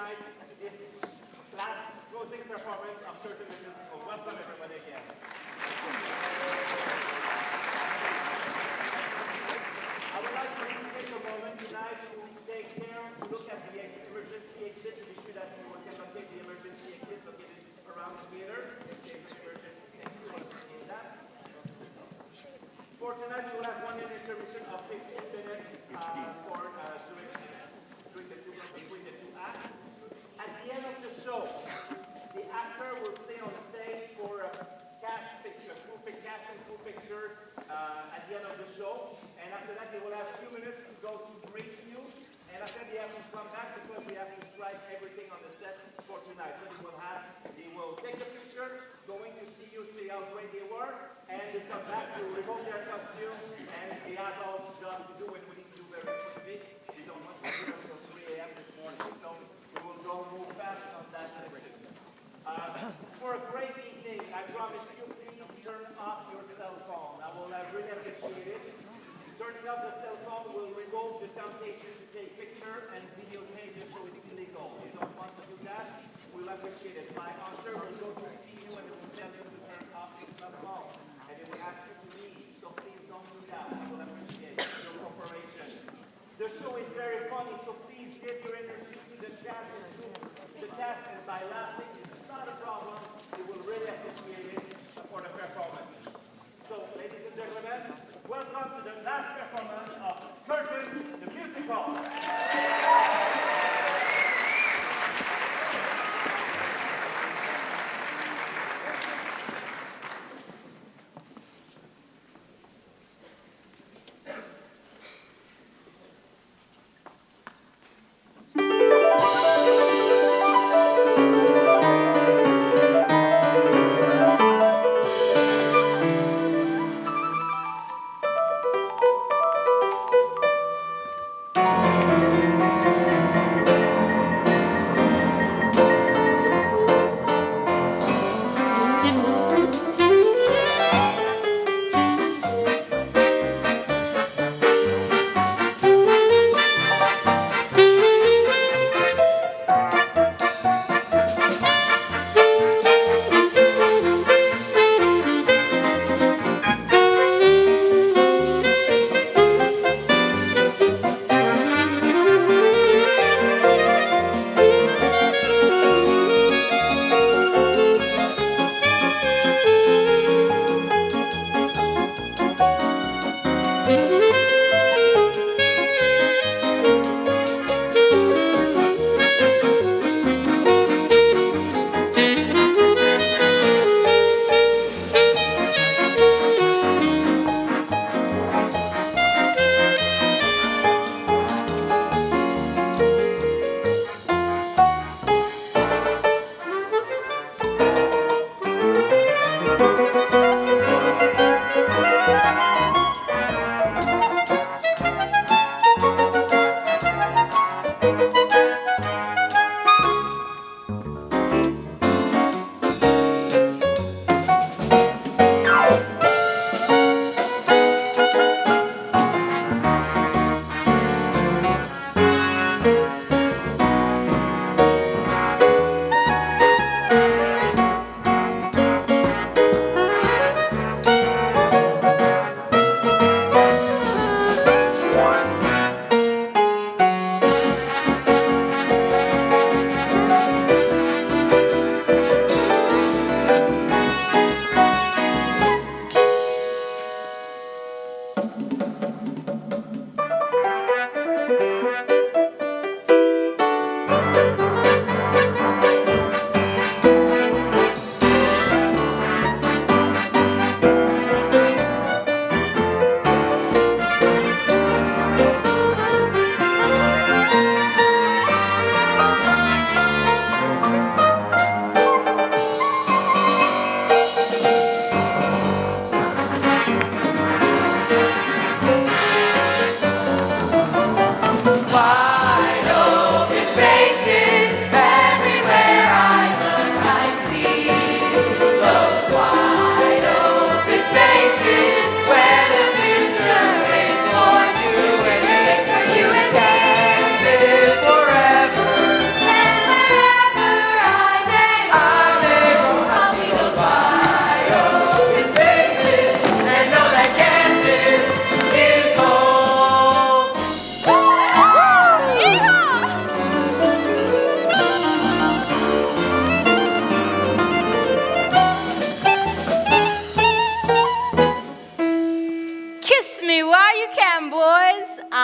tonight is last closing performance of Curtain the Musical. Welcome everybody again. I would like to take a moment tonight to take care to look at the emergency exit to be sure that we can locate the emergency exit located around the theater in case of emergency exit. For tonight, we will have 1 minute intermission of 15 minutes for between the two acts. At the end of the show, the actor will stay on stage for a cast picture, full picture at the end of the show. And after that, they will have a few minutes to go to brief you. And after they have to come back because we have to strike everything on the set for tonight. So they will take a picture, going to see you, see how great they were, and they come back to remove their costume, and they have all the job to do, and we need to do very quickly. They don't want to do it until 3 a.m. this morning, so we will go move fast on that. For a great evening, I promise you, please turn off your cell phone. I will really appreciate it. Turning off the cell phone will remove the temptation to take picture and videotape the show. It's illegal. You don't want to do that? We'll appreciate it. My usher will go to see you and will tell you to turn off your cell phone. And they will ask you to leave. So please don't do that. I will appreciate your cooperation. The show is very funny, so please give your energy to the cast and by laughing. It's not a problem. We will really appreciate it for the performance. So, ladies and gentlemen, welcome to the last performance of Curtain the Musical.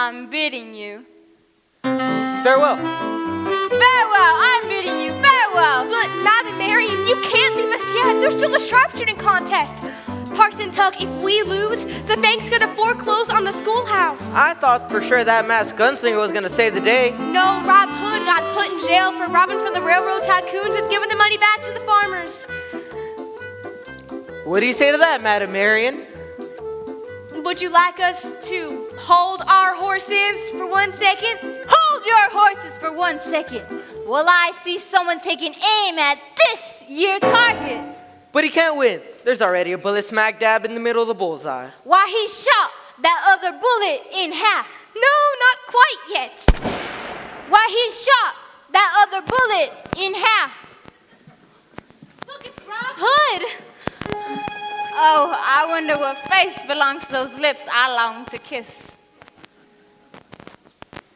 I'm bidding you. Farewell. Farewell, I'm bidding you farewell. But, Madam Marion, you can't leave us yet. There's still a sharpshooting contest. Parson Tuck, if we lose, the bank's gonna foreclose on the schoolhouse. I thought for sure that masked gunslinger was gonna save the day. No, Rob Hood got put in jail for robbing from the railroad tycoons and giving the money back to the farmers. What do you say to that, Madam Marion? Would you like us to hold our horses for 1 second? Hold your horses for 1 second while I see someone taking aim at this your target. But he can't win. There's already a bullet smack dab in the middle of the bullseye. Why, he shot that other bullet in half. No, not quite yet. Why, he shot that other bullet in half. Look, it's Rob Hood. Oh, I wonder what face belongs to those lips I long to kiss.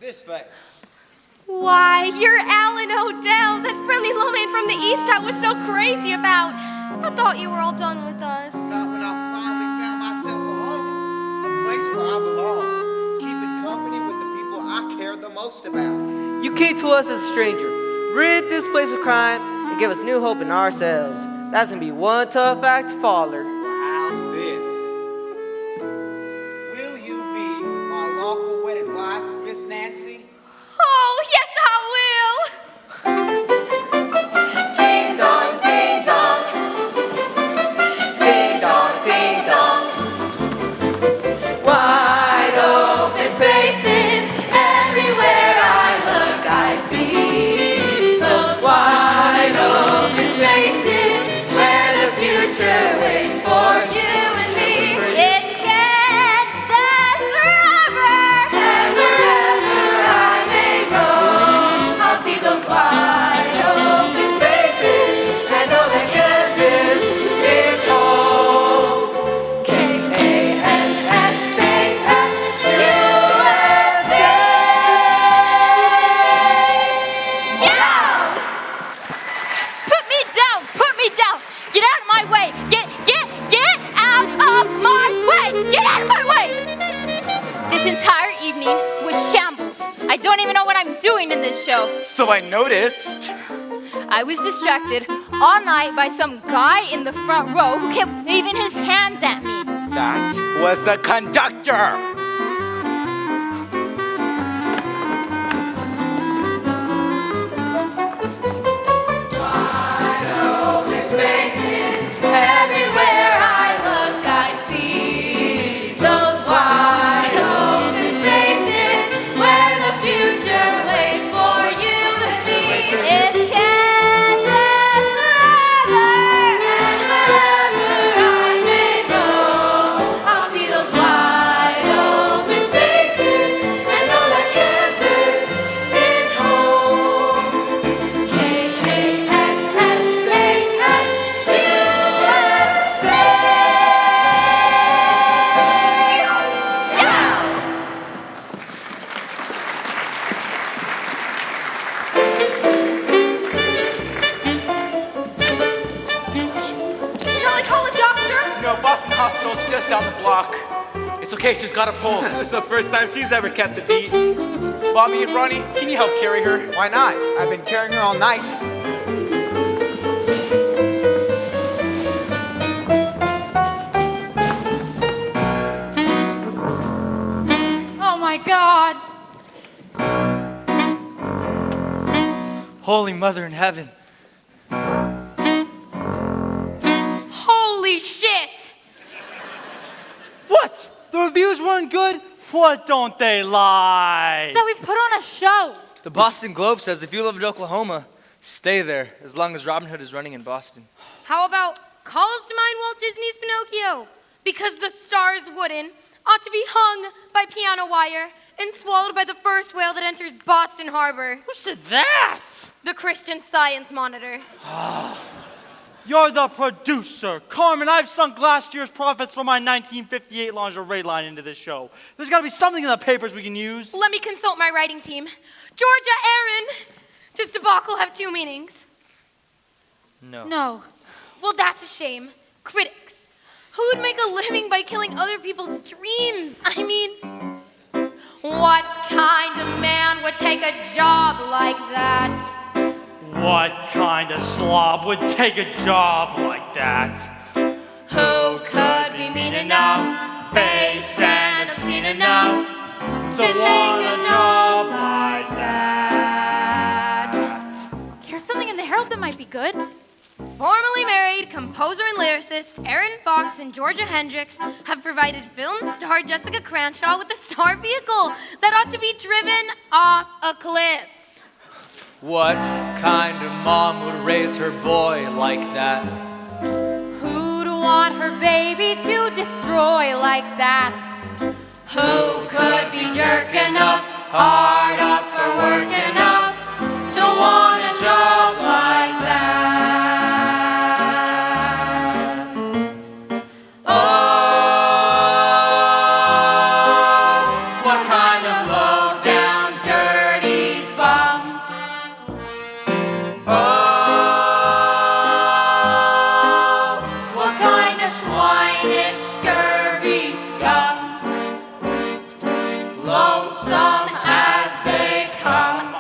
This face. Why, you're Alan Odell, that friendly lawman from the east I was so crazy about. I thought you were all done with us. Not when I finally found myself a home, a place where I belong, keeping company with the people I care the most about. You came to us as a stranger, rid this place of crime, and give us new hope in ourselves. That's gonna be one tough act to follow. Well, how's this? Will you be my lawful wedded wife, Miss Nancy? Oh, yes, I will. Ding dong, ding dong. Ding dong, ding dong. Wide open spaces, everywhere I look I see. Those wide open spaces where the future waits for you and me. It's Kansas forever. And wherever I may go, I'll see those wide open spaces and know that Kansas is home. K-A-N-S-A-S, USA. Yeah! Put me down! Put me down! Get out of my way! Get out of my way! Get out of my way! This entire evening was shambles. I don't even know what I'm doing in this show. So I noticed. I was distracted all night by some guy in the front row who kept waving his hands at me. That was a conductor. Everywhere I look, I see those wide open spaces where the future waits for you and me. It's Kansas forever! And wherever I may go, I'll see those wide open spaces and know that Kansas is home. K-A-N-S-A-S, USA. Shall I call a doctor? No, Boston Hospital's just down the block. It's okay, she's got a pulse. This is the first time she's ever kept the beat. Bobby and Ronnie, can you help carry her? Why not? I've been carrying her all night. Oh, my God. Holy Mother in Heaven. Holy shit. What? The reviews weren't good? What don't they lie? That we've put on a show. The Boston Globe says if you live in Oklahoma, stay there as long as Robin Hood is running in Boston. How about calls to mind Walt Disney's Pinocchio? Because the star's wooden ought to be hung by piano wire and swallowed by the first whale that enters Boston Harbor. Who said that? The Christian Science Monitor. You're the producer. Carmen, I've sunk last year's profits from my 1958 lingerie line into this show. There's got to be something in the papers we can use. Let me consult my writing team. Georgia Aaron, does debacle have two meanings? No. No. Well, that's a shame. Critics. Who would make a living by killing other people's dreams? I mean, What kind of man would take a job like that? What kind of slob would take a job like that? Who could be mean enough, base and obscene enough to take a job like that? Here's something in the Herald that might be good. Formerly married composer and lyricist Aaron Fox and Georgia Hendricks have provided film star Jessica Cranshaw with a star vehicle that ought to be driven off a cliff. What kind of mom would raise her boy like that? Who'd want her baby to destroy like that? Who could be jerk enough, hard up for work enough to want a job like that? Oh, what kind of low down dirty bum? Oh, what kind of swinish scurvy scum? Lonesome as they come.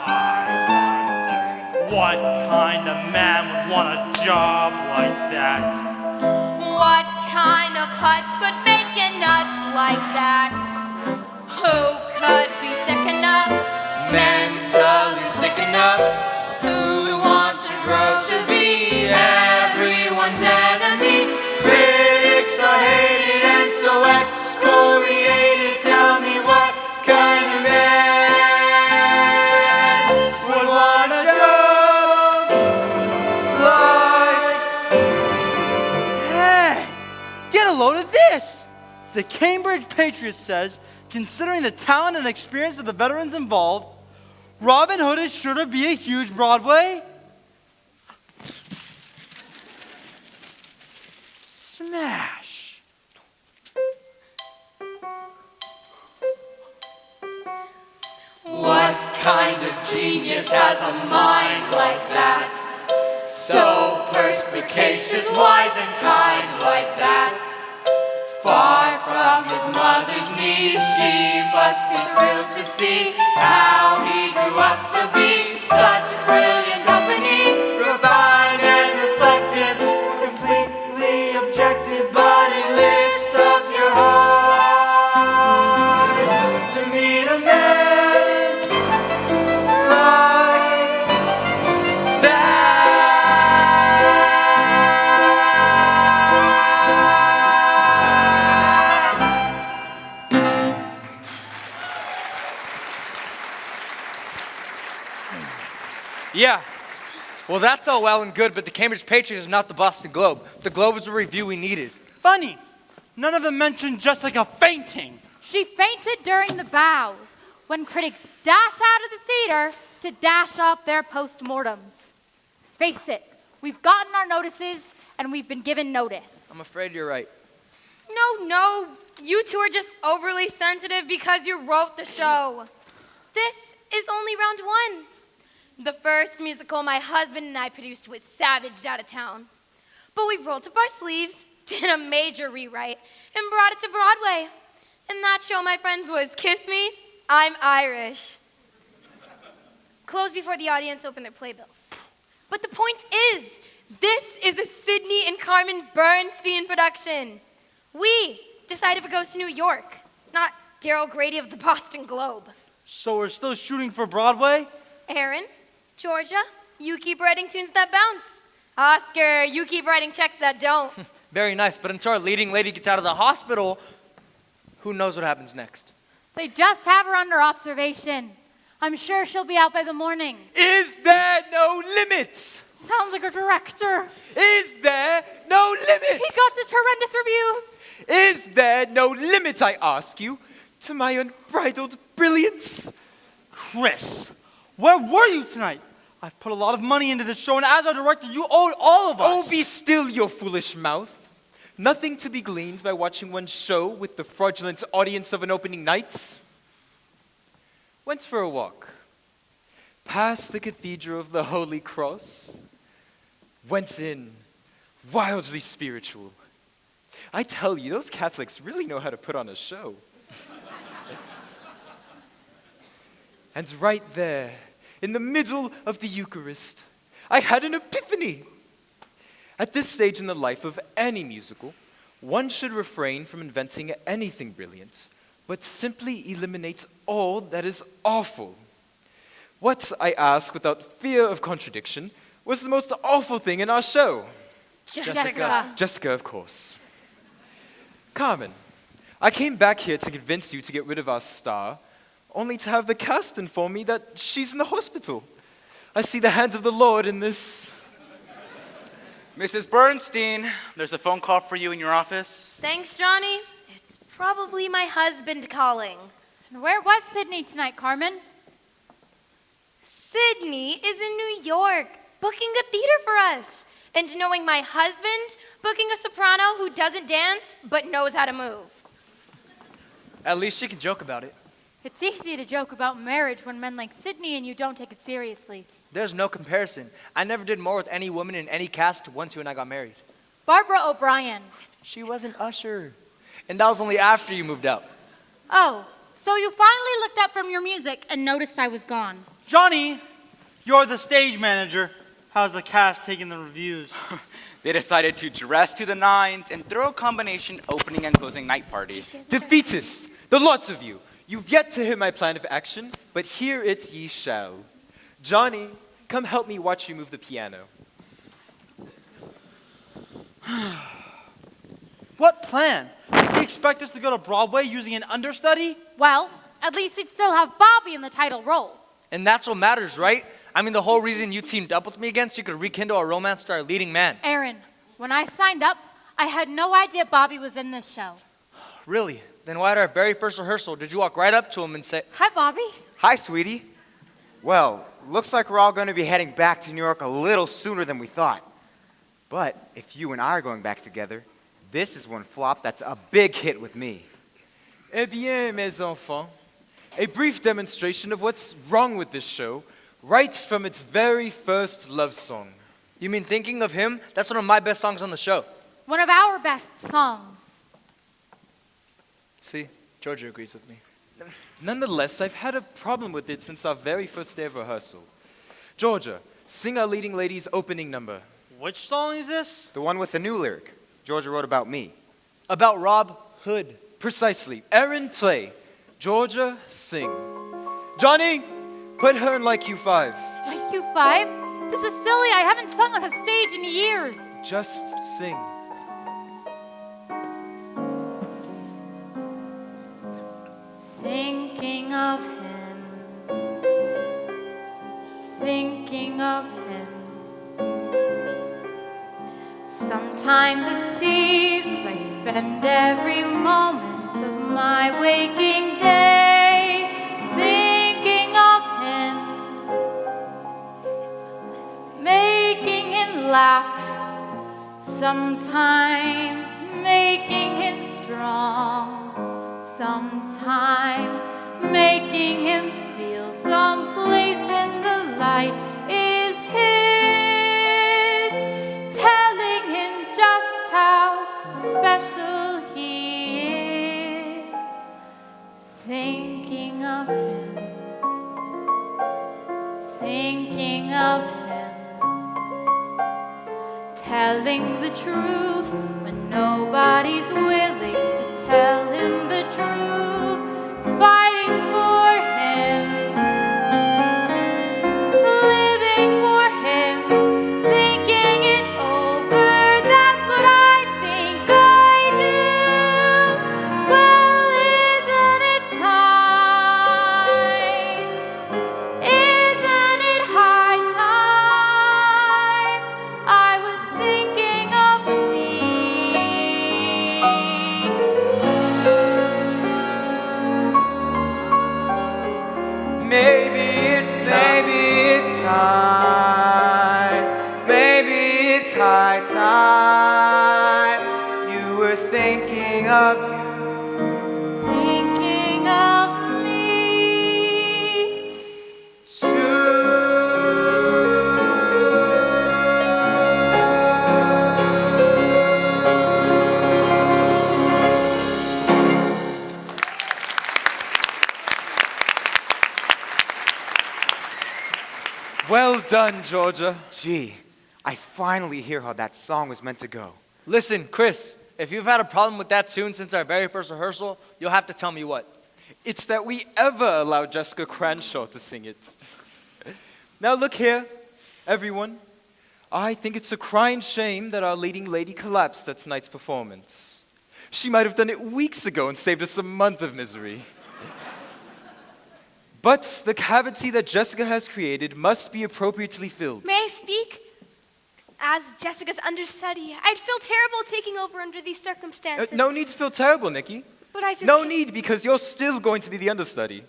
What kind of man would want a job like that? What kind of putz would make you nuts like that? Who could be sick enough, mentally sick enough? Who'd want to grow to be everyone's enemy? Critics are hated and so excoriated. Tell me what kind of man would want a job like? Hey, get a load of this! The Cambridge Patriot says, considering the talent and experience of the veterans involved, Robin Hood is sure to be a huge Broadway smash. What kind of genius has a mind like that? So perspicacious, wise and kind like that. Far from his mother's knees, she must be thrilled to see how he grew up to be such a brilliant company. Refined and reflective, completely objective, but it lifts up your heart to meet a man like Yeah. Well, that's all well and good, but the Cambridge Patriot is not the Boston Globe. The Globe is the review we needed. Funny, none of them mentioned Jessica fainting. She fainted during the bows when critics dashed out of the theater to dash off their postmortems. Face it, we've gotten our notices and we've been given notice. I'm afraid you're right. No, you two are just overly sensitive because you wrote the show. This is only round one. The first musical my husband and I produced was savaged out of town. But we rolled up our sleeves, did a major rewrite, and brought it to Broadway. And that show, my friends, was Kiss Me, I'm Irish. Closed before the audience opened their playbills. But the point is, this is a Sidney and Carmen Bernstein production. We decided to go to New York, not Daryl Grady of the Boston Globe. So we're still shooting for Broadway? Aaron, Georgia, you keep writing tunes that bounce. Oscar, you keep writing checks that don't. Very nice, but until our leading lady gets out of the hospital, who knows what happens next? They just have her under observation. I'm sure she'll be out by the morning. Is there no limits? Sounds like a director. Is there no limits? He got such horrendous reviews. Is there no limits, I ask you, to my unbridled brilliance? Chris, where were you tonight? I've put a lot of money into this show, and as our director, you owed all of us. Oh, be still, your foolish mouth. Nothing to be gleaned by watching one show with the fraudulent audience of an opening night. Went for a walk. Past the Cathedral of the Holy Cross. Went in, wildly spiritual. I tell you, those Catholics really know how to put on a show. And right there, in the middle of the Eucharist, I had an epiphany. At this stage in the life of any musical, one should refrain from inventing anything brilliant, but simply eliminate all that is awful. What, I ask without fear of contradiction, was the most awful thing in our show? Jessica. Jessica, of course. Carmen, I came back here to convince you to get rid of our star, only to have the cast inform me that she's in the hospital. I see the hands of the Lord in this. Mrs. Bernstein, there's a phone call for you in your office. Thanks, Johnny. It's probably my husband calling. And where was Sydney tonight, Carmen? Sydney is in New York, booking a theater for us. And knowing my husband, booking a soprano who doesn't dance but knows how to move. At least she can joke about it. It's easy to joke about marriage when men like Sydney and you don't take it seriously. There's no comparison. I never did more with any woman in any cast once you and I got married. Barbara O'Brien. She was an usher. And that was only after you moved out. Oh, so you finally looked up from your music and noticed I was gone. Johnny, you're the stage manager. How's the cast taking the reviews? They decided to dress to the nines and throw a combination opening and closing night party. Defeatists, the lots of you. You've yet to hear my plan of action, but here it ye shall. Johnny, come help me watch you move the piano. What plan? Does he expect us to go to Broadway using an understudy? Well, at least we'd still have Bobby in the title role. And that's what matters, right? I mean, the whole reason you teamed up with me again so you could rekindle our romance to our leading man. Aaron, when I signed up, I had no idea Bobby was in this show. Really? Then why at our very first rehearsal did you walk right up to him and say, Hi, Bobby. Hi, sweetie. Well, looks like we're all going to be heading back to New York a little sooner than we thought. But if you and I are going back together, this is one flop that's a big hit with me. Eh bien, mes enfants, a brief demonstration of what's wrong with this show, right from its very first love song. You mean Thinking of Him? That's one of my best songs on the show. One of our best songs. See, Georgia agrees with me. Nonetheless, I've had a problem with it since our very first day of rehearsal. Georgia, sing our leading lady's opening number. Which song is this? The one with the new lyric. Georgia wrote about me. About Rob Hood. Precisely. Aaron, play. Georgia, sing. Johnny, put her in Like You 5. Like you 5? This is silly. I haven't sung on a stage in years. Just sing. Thinking of him. Thinking of him. Sometimes it seems I spend every moment of my waking day thinking of him, making him laugh, sometimes making him strong, sometimes making him feel someplace in the light is his, telling him just how special he is, thinking of him, thinking of him, telling the truth when nobody's willing to tell him the truth, fighting for him, living for him, thinking it over, that's what I think I do. Well, isn't it time? Isn't it high time? I was thinking of me Maybe it's time. Maybe it's high time. You were thinking of you thinking of me. done, Georgia. Gee, I finally hear how that song was meant to go. Listen, Chris, if you've had a problem with that tune since our very first rehearsal, you'll have to tell me what. It's that we ever allowed Jessica Cranshaw to sing it. Now look here, everyone. I think it's a crying shame that our leading lady collapsed at tonight's performance. She might have done it weeks ago and saved us a month of misery. But the cavity that Jessica has created must be appropriately filled. May I speak? As Jessica's understudy, I'd feel terrible taking over under these circumstances. No need to feel terrible, Nikki. But I just No can't- need, because you're still going to be the understudy.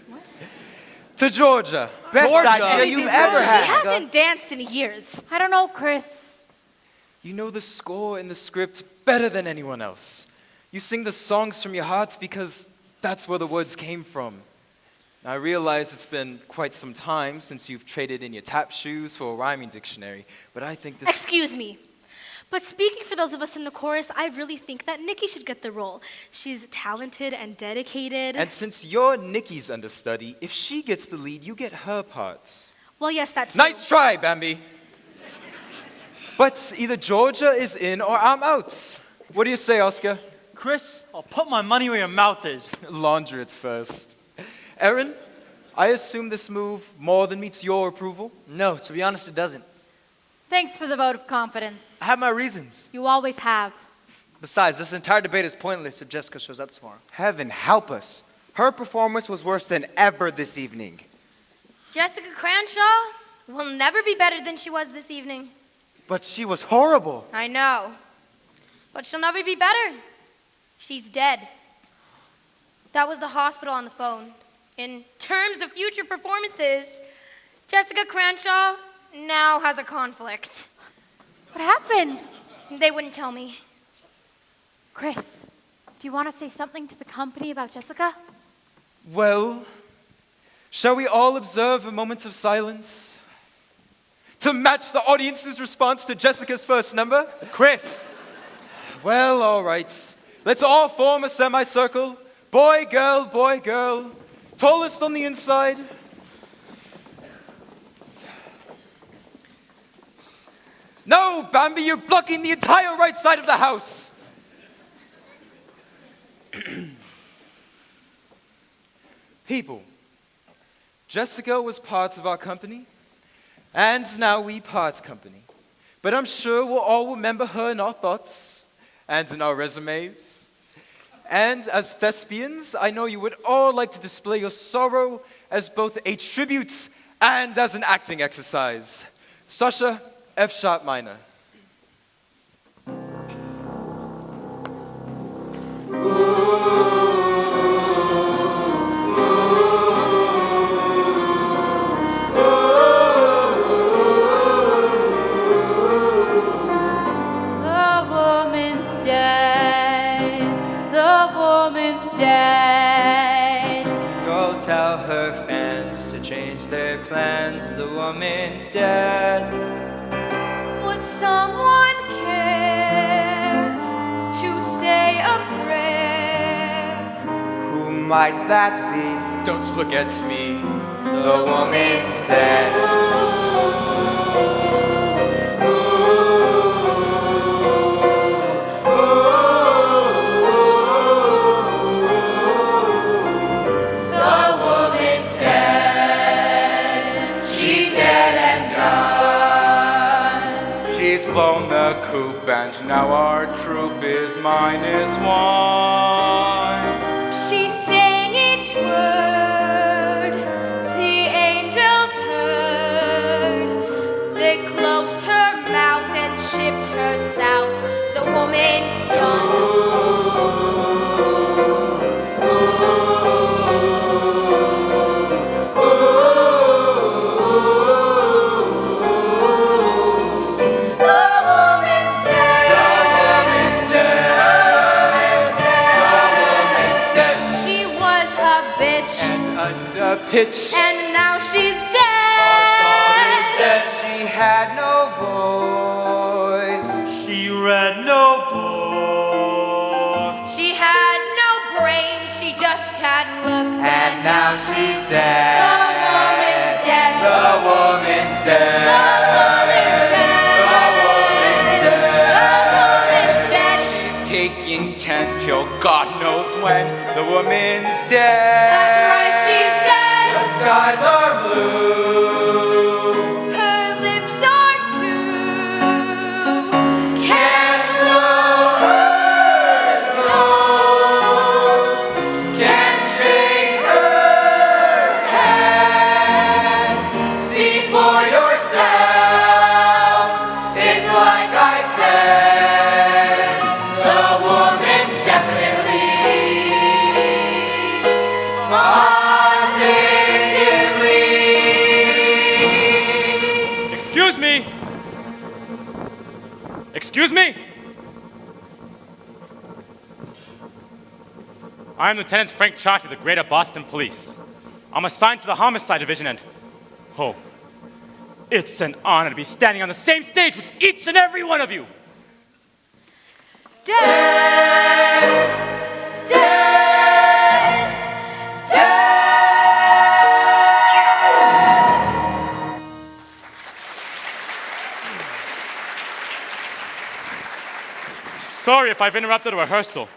What? To Georgia. Best Georgia. idea you've ever She had. hasn't danced in years. I don't know, Chris. You know the score and the script better than anyone else. You sing the songs from your hearts because that's where the words came from. Now, I realize it's been quite some time since you've traded in your tap shoes for a rhyming dictionary, but I think this... Excuse me. But speaking for those of us in the chorus, I really think that Nikki should get the role. She's talented and dedicated. And since you're Nikki's understudy, if she gets the lead, you get her parts. Well, yes, that's Nice try, Bambi. But either Georgia is in or I'm out. What do you say, Oscar? Chris, I'll put my money where your mouth is. Launder it first. Erin, I assume this move more than meets your approval? No, to be honest, it doesn't. Thanks for the vote of confidence. I have my reasons. You always have. Besides, this entire debate is pointless if Jessica shows up tomorrow. Heaven help us. Her performance was worse than ever this evening. Jessica Cranshaw will never be better than she was this evening. But she was horrible. I know. But she'll never be better. She's dead. That was the hospital on the phone. In terms of future performances, Jessica Cranshaw now has a conflict. What happened? They wouldn't tell me. Chris, do you want to say something to the company about Jessica? Well, shall we all observe a moment of silence to match the audience's response to Jessica's first number? Chris! Well, all right. Let's all form a semicircle. Boy, girl, boy, girl. Tallest on the inside. No, Bambi, you're blocking the entire right side of the house. People, Jessica was part of our company, and now we part company. But I'm sure we'll all remember her in our thoughts and in our resumes. And as thespians, I know you would all like to display your sorrow as both a tribute and as an acting exercise. Sasha, F sharp minor. The woman's dead. The woman's dead. Go tell her fans to change their plans. The woman's dead. Would someone care to say a prayer? Who might that be? Don't look at me. The woman's dead. The woman's dead. She's dead and done. She's flown the coop and now our troop is -1. She sang each word the angels heard. They closed her mouth and shipped her south. The woman's done. The woman's dead. She was a bitch, Under pitch. and now she's dead. She had no voice. She read no book. She had no brain, she just had looks, And now she's dead. The woman's dead. dead. The woman's dead. She's taking 10 till God knows when. The woman's dead. That's right, she's dead. The skies are blue. Her lips are too. Can't blow her nose. Can't shake her head. See for yourself. It's like I said. The woman's definitely positively. Excuse me! Excuse me! I am Lieutenant Frank Chaffee of the Greater Boston Police. I'm assigned to the Homicide Division and, oh, it's an honor to be standing on the same stage with each and every one of you. Sorry if I've interrupted a rehearsal,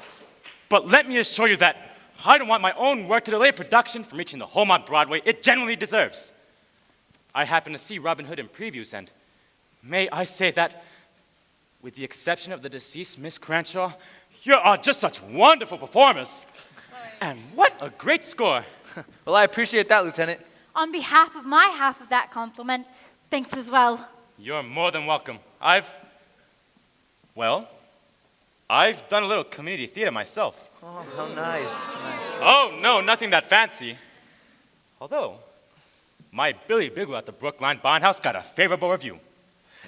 but let me assure you that I don't want my own work to delay production from reaching the home on Broadway it genuinely deserves. I happened to see Robin Hood in previews, and may I say that, with the exception of the deceased Miss Cranshaw, you are just such wonderful performers. And what a great score. Well, I appreciate that, Lieutenant. On behalf of my half of that compliment, thanks as well. You're more than welcome. I've done a little community theater myself. Oh, how nice. Oh, no, nothing that fancy. Although, my Billy Bigwell at the Brookline Barnhouse got a favorable review.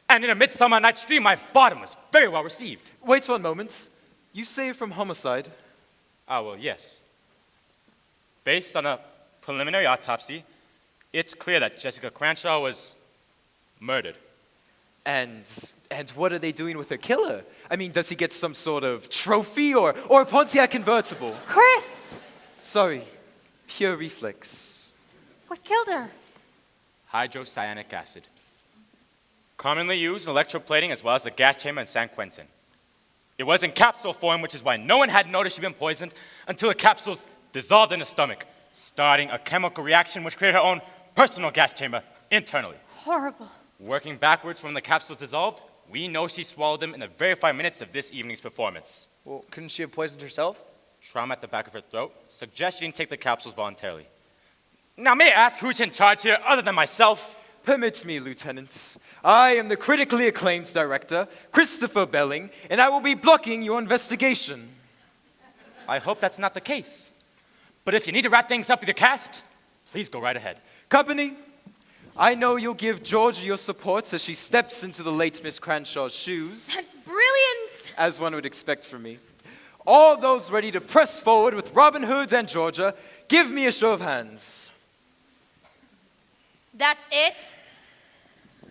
And in A Midsummer Night's Dream, my bottom was very well received. Wait 1 moment. You say you're from Homicide? Ah, well, yes. Based on a preliminary autopsy, it's clear that Jessica Cranshaw was murdered. And what are they doing with her killer? I mean, does he get some sort of trophy or a Pontiac convertible? Chris, Sorry, pure reflex. what killed her? Hydrocyanic acid. Commonly used in electroplating as well as the gas chamber in San Quentin. It was in capsule form, which is why no one had noticed she'd been poisoned until the capsules dissolved in her stomach, starting a chemical reaction which created her own personal gas chamber internally. Horrible. Working backwards from the capsules dissolved, we know she swallowed them in the very 5 minutes of this evening's performance. Well, couldn't she have poisoned herself? Trauma at the back of her throat suggests she didn't take the capsules voluntarily. Now, may I ask who's in charge here other than myself? Permit me, Lieutenant. I am the critically acclaimed director, Christopher Belling, and I will be blocking your investigation. I hope that's not the case. But if you need to wrap things up with your cast, please go right ahead. Company, I know you'll give Georgia your support as she steps into the late Miss Cranshaw's shoes, That's brilliant. as one would expect from me. All those ready to press forward with Robin Hood and Georgia, give me a show of hands. That's it?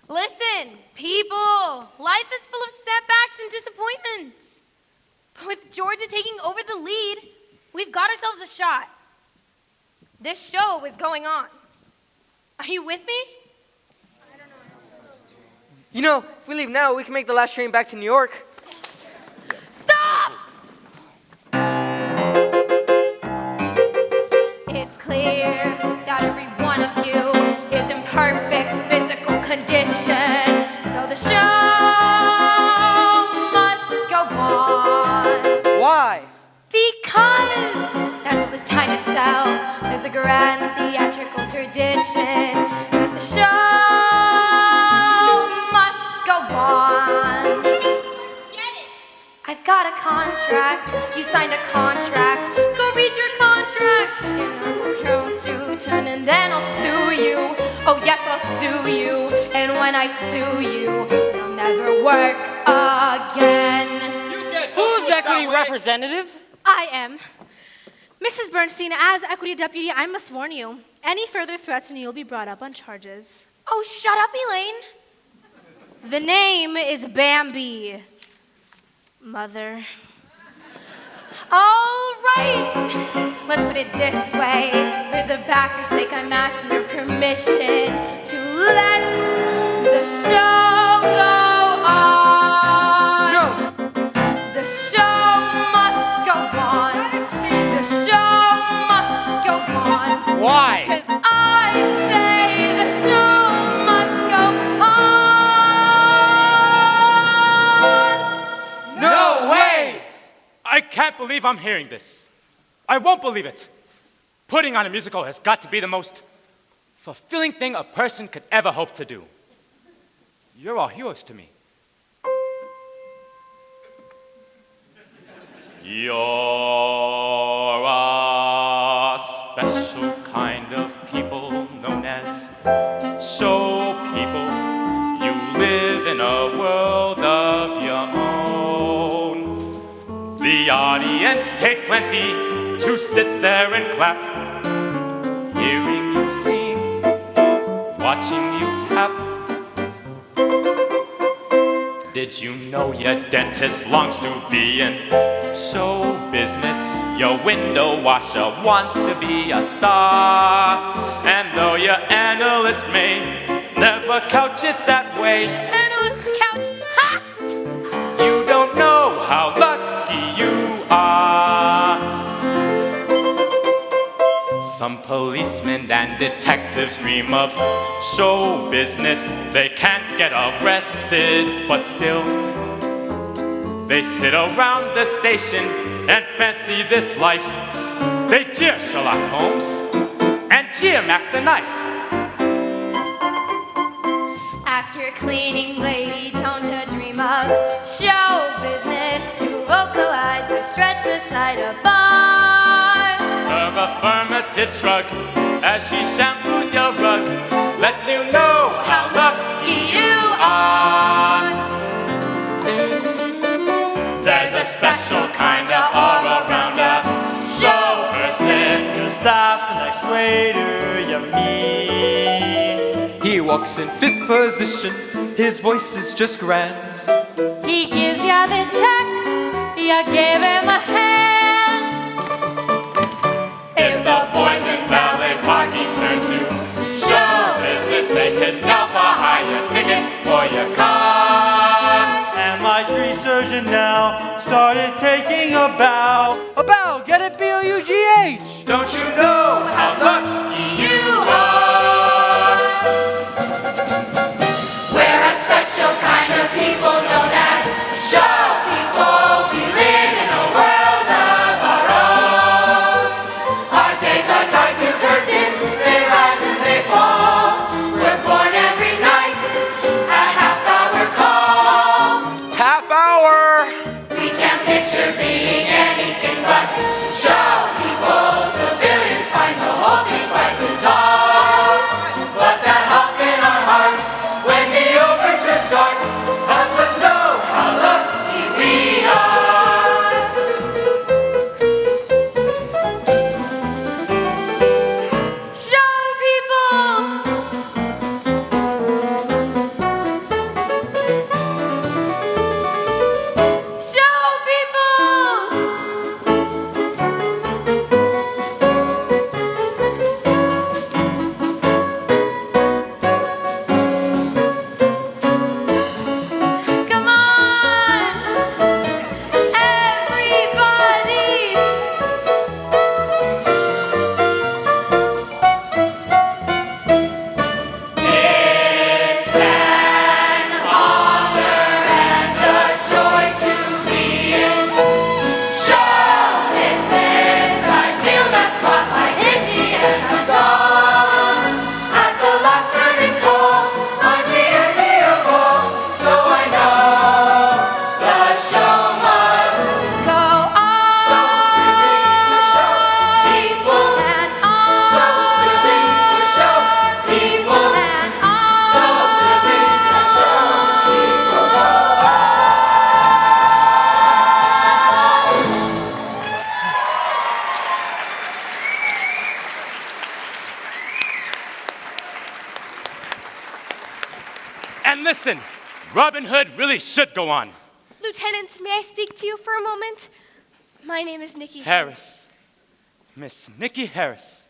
Listen, people, life is full of setbacks and disappointments. But with Georgia taking over the lead, we've got ourselves a shot. This show is going on. Are you with me? You know, if we leave now, we can make the last train back to New York. Stop! It's clear that every one of you is in perfect physical condition. So the show must go on. Why? Because, as well as time itself, there's a grand theatrical tradition that the show must go on. Get it? I've got a contract. You signed a contract. Go read your contract. And I will count to 10 and then I'll sue you. Oh yes, I'll sue you. And when I sue you, I'll never work again. Who's equity representative? I am. Mrs. Bernstein, as equity deputy, I must warn you, any further threats and you'll be brought up on charges. Oh, shut up, Elaine. The name is Bambi. Mother. All right. Let's put it this way. For the backer's sake, I'm asking your permission to let the show go on. No. The show must go on. The show must go on. Why? 'Cause I say the show must go on. No way! I can't believe I'm hearing this. I won't believe it. Putting on a musical has got to be the most fulfilling thing a person could ever hope to do. You're all heroes to me. You're a special kind of people known as show people. You live in a world of your own. The audience paid plenty to sit there and clap, hearing you sing, watching you tap. Did you know your dentist longs to be in show business? Your window washer wants to be a star. And though your analyst may never couch it that way, Analyst couch, ha! you don't know how lucky you are. Some policemen and detectives dream of show business. They can't get arrested, but still they sit around the station and fancy this life. They jeer Sherlock Holmes and jeer Mac the Knife. Ask your cleaning lady, don't you dream of show business to vocalize or stretch beside a bar? Her affirmative shrug as she shampoos your rug lets you know how lucky you are. There's a special kind of aura around a show person. Just ask the next waiter you meet. He walks in 5th position, his voice is just grand. He gives you the check, you give him a hand. If the boys in valet parking turn to show business, they could scalp a higher ticket for your car. And my tree surgeon now started taking a bow. A bow, get it, B-O-U-G-H. Don't you know how lucky you are? We're a special kind of people known as show people. We live in a world of our own. Our days are tied to curtains, they rise and they fall. We're born every night at half-hour call. Half hour! We can't picture being anything but show people. Civilians find the whole thing quite bizarre. But that hop in our hearts when the overture starts helps us know how lucky we are. Show people! Show people! Come on! Everybody! It's an honor and a joy to be in show business. I feel that spotlight hit me and I'm gone. At the last curtain call, I'm the enviable, so I know the show must Go on! so willing to show people. And on! So willing to show people. And So on! willing to show people. And listen, Robin Hood really should go on. Lieutenant, may I speak to you for a moment? My name is Nikki Harris. Miss Nikki Harris.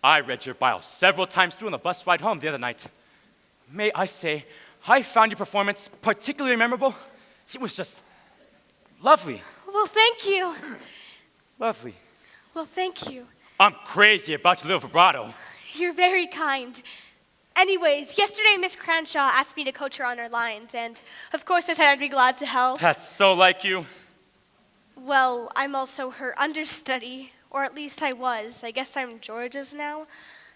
I read your bio several times through on the bus ride home the other night. May I say, I found your performance particularly memorable. It was just lovely. Well, thank you. Lovely. Well, thank you. I'm crazy about your little vibrato. You're very kind. Anyways, yesterday Miss Cranshaw asked me to coach her on her lines, and of course I said I'd be glad to help. That's so like you. Well, I'm also her understudy, or at least I was. I guess I'm George's now.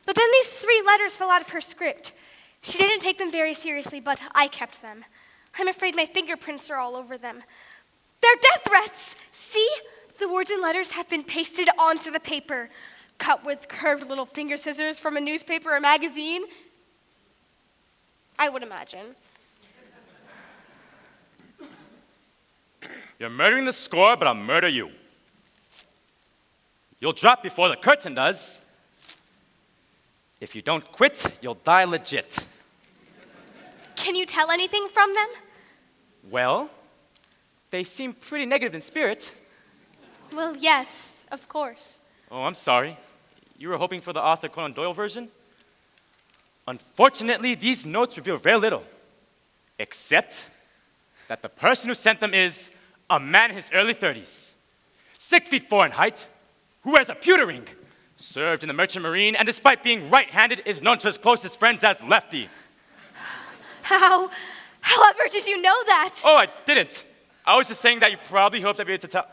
But then these 3 letters fell out of her script. She didn't take them very seriously, but I kept them. I'm afraid my fingerprints are all over them. They're death threats! See? The words and letters have been pasted onto the paper, cut with curved little finger scissors from a newspaper or magazine. I would imagine. You're murdering the score, but I'll murder you. You'll drop before the curtain does. If you don't quit, you'll die legit. Can you tell anything from them? Well, they seem pretty negative in spirit. Well, yes, of course. Oh, I'm sorry. You were hoping for the Arthur Conan Doyle version? Unfortunately, these notes reveal very little, except that the person who sent them is a man in his early 30s, 6'4" in height, who wears a pewter ring, served in the Merchant Marine, and despite being right-handed, is known to his closest friends as Lefty. However did you know that? Oh, I didn't. I was just saying that you probably hoped I'd be able to tell.